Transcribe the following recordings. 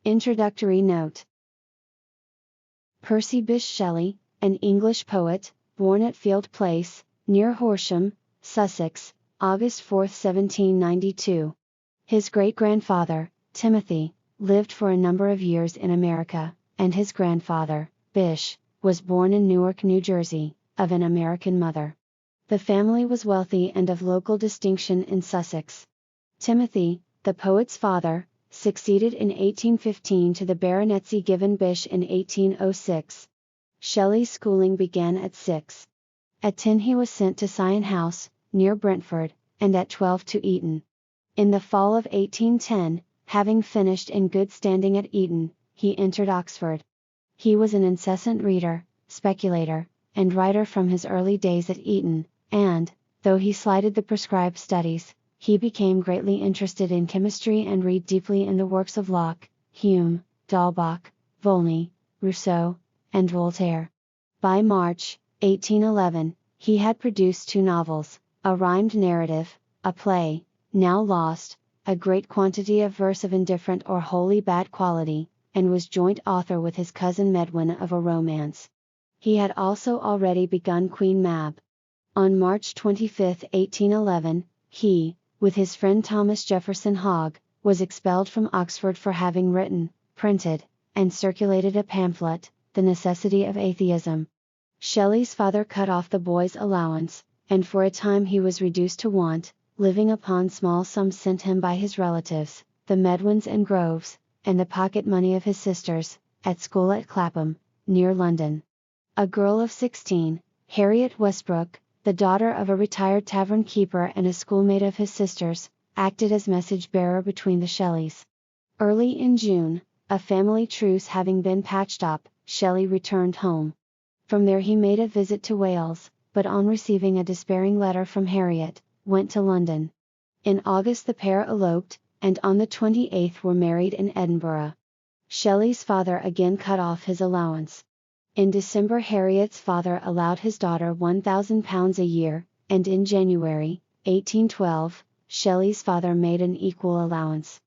Introductory note. Percy Bysshe Shelley, an English poet, born at Field Place, near Horsham, Sussex, August 4, 1792. His great-grandfather, Timothy, lived for a number of years in America, and his grandfather, Bysshe, was born in Newark, New Jersey, of an American mother. The family was wealthy and of local distinction in Sussex. Timothy, the poet's father, succeeded in 1815 to the baronetcy given Bysshe in 1806. Shelley's schooling began at 6. At 10 he was sent to Sion House, near Brentford, and at 12 to Eton. In the fall of 1810, having finished in good standing at Eton, he entered Oxford. He was an incessant reader, speculator, and writer from his early days at Eton, and, though he slighted the prescribed studies, he became greatly interested in chemistry and read deeply in the works of Locke, Hume, D'Holbach, Volney, Rousseau, and Voltaire. By March, 1811, he had produced 2 novels, a rhymed narrative, a play, now lost, a great quantity of verse of indifferent or wholly bad quality, and was joint author with his cousin Medwin of a romance. He had also already begun Queen Mab. On March 25, 1811, he, with his friend Thomas Jefferson Hogg, was expelled from Oxford for having written, printed, and circulated a pamphlet, The Necessity of Atheism. Shelley's father cut off the boy's allowance, and for a time he was reduced to want, living upon small sums sent him by his relatives, the Medwins and Groves, and the pocket money of his sisters, at school at Clapham, near London. A girl of 16, Harriet Westbrook, the daughter of a retired tavern keeper and a schoolmate of his sister's, acted as message-bearer between the Shelleys. Early in June, a family truce having been patched up, Shelley returned home. From there he made a visit to Wales, but on receiving a despairing letter from Harriet, went to London. In August the pair eloped, and on the 28th were married in Edinburgh. Shelley's father again cut off his allowance. In December Harriet's father allowed his daughter £1,000 a year, and in January, 1812, Shelley's father made an equal allowance.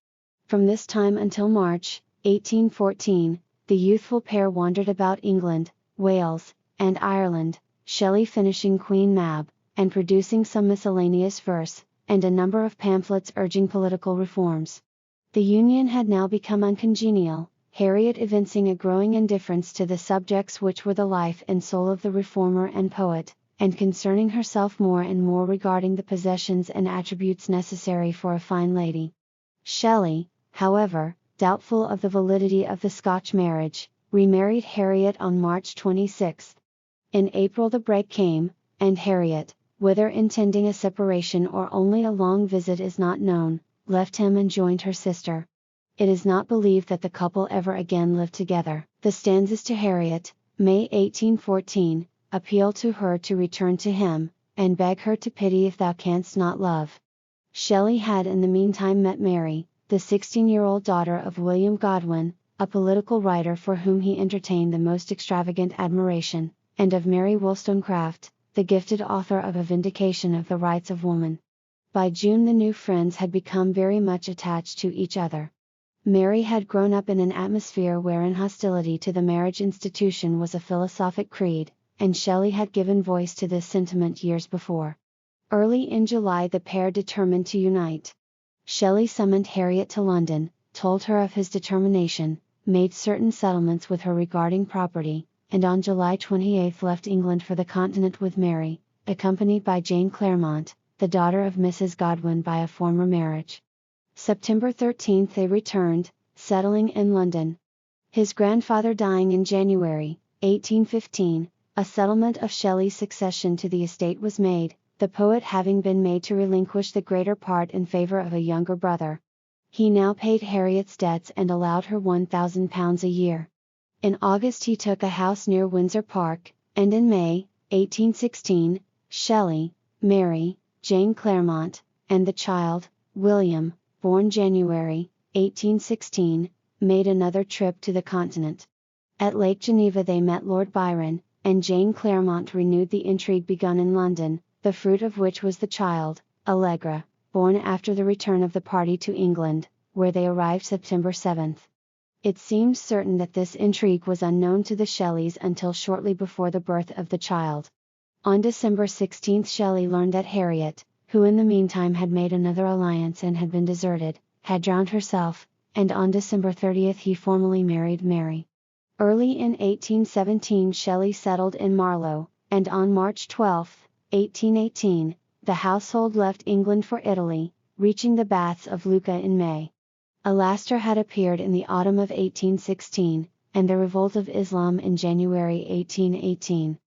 From this time until March, 1814, the youthful pair wandered about England, Wales, and Ireland, Shelley finishing Queen Mab, and producing some miscellaneous verse, and a number of pamphlets urging political reforms. The union had now become uncongenial, Harriet evincing a growing indifference to the subjects which were the life and soul of the reformer and poet, and concerning herself more and more regarding the possessions and attributes necessary for a fine lady. Shelley, however, doubtful of the validity of the Scotch marriage, remarried Harriet on March 26. In April the break came, and Harriet, whether intending a separation or only a long visit is not known, left him and joined her sister. It is not believed that the couple ever again lived together. The stanzas to Harriet, May 1814, appeal to her to return to him, and beg her to pity if thou canst not love. Shelley had in the meantime met Mary, the 16-year-old daughter of William Godwin, a political writer for whom he entertained the most extravagant admiration, and of Mary Wollstonecraft, the gifted author of A Vindication of the Rights of Woman. By June the new friends had become very much attached to each other. Mary had grown up in an atmosphere wherein hostility to the marriage institution was a philosophic creed, and Shelley had given voice to this sentiment years before. Early in July the pair determined to unite. Shelley summoned Harriet to London, told her of his determination, made certain settlements with her regarding property, and on July 28 left England for the Continent with Mary, accompanied by Jane Clairmont, the daughter of Mrs. Godwin by a former marriage. September 13 they returned, settling in London. His grandfather dying in January, 1815, a settlement of Shelley's succession to the estate was made, the poet having been made to relinquish the greater part in favor of a younger brother. He now paid Harriet's debts and allowed her £1,000 a year. In August he took a house near Windsor Park, and in May, 1816, Shelley, Mary, Jane Clairmont, and the child, William, born January, 1816, made another trip to the Continent. At Lake Geneva they met Lord Byron, and Jane Clairmont renewed the intrigue begun in London, the fruit of which was the child, Allegra, born after the return of the party to England, where they arrived September 7. It seems certain that this intrigue was unknown to the Shelleys until shortly before the birth of the child. On December 16 Shelley learned that Harriet, who in the meantime had made another alliance and had been deserted, had drowned herself, and on December 30 he formally married Mary. Early in 1817 Shelley settled in Marlow, and on March 12, 1818, the household left England for Italy, reaching the Baths of Lucca in May. Alastor had appeared in the autumn of 1816, and the Revolt of Islam in January 1818.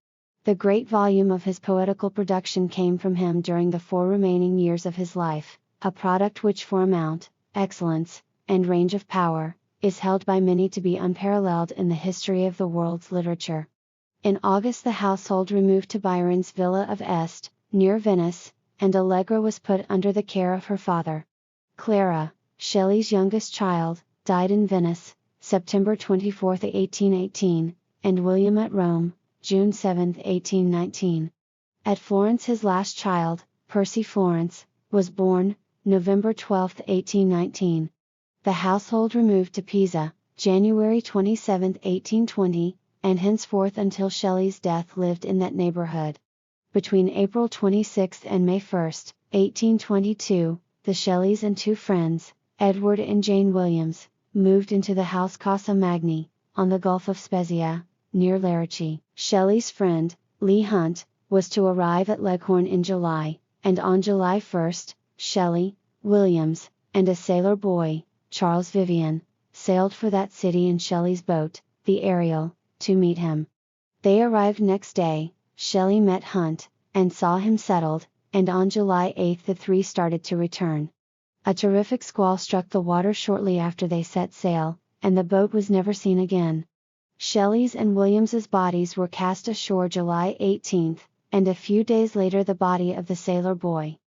The great volume of his poetical production came from him during the 4 remaining years of his life, a product which for amount, excellence, and range of power, is held by many to be unparalleled in the history of the world's literature. In August the household removed to Byron's villa of Este, near Venice, and Allegra was put under the care of her father. Clara, Shelley's youngest child, died in Venice, September 24, 1818, and William at Rome, June 7, 1819. At Florence his last child, Percy Florence, was born, November 12, 1819. The household removed to Pisa, January 27, 1820, and henceforth until Shelley's death lived in that neighborhood. Between April 26 and May 1, 1822, the Shelleys and 2 friends, Edward and Jane Williams, moved into the house Casa Magni, on the Gulf of Spezia, near Lerici. Shelley's friend, Leigh Hunt, was to arrive at Leghorn in July, and on July 1, Shelley, Williams, and a sailor boy, Charles Vivian, sailed for that city in Shelley's boat, the Ariel, to meet him. They arrived next day, Shelley met Hunt, and saw him settled, and on July 8 the 3 started to return. A terrific squall struck the water shortly after they set sail, and the boat was never seen again. Shelley's and Williams's bodies were cast ashore July 18, and a few days later the body of the sailor boy.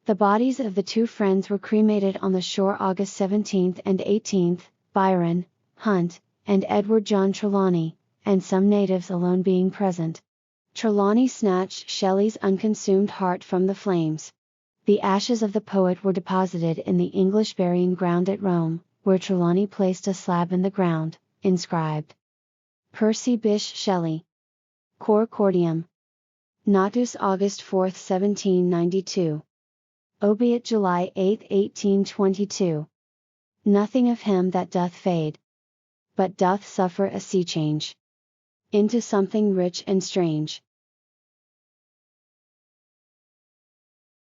The bodies of the 2 friends were cremated on the shore August 17 and 18, Byron, Hunt, and Edward John Trelawney, and some natives alone being present. Trelawney snatched Shelley's unconsumed heart from the flames. The ashes of the poet were deposited in the English burying ground at Rome, where Trelawney placed a slab in the ground, inscribed Percy Bysshe Shelley. Cor Cordium. Natus August 4, 1792. Obiit July 8, 1822. Nothing of him that doth fade, but doth suffer a sea change into something rich and strange.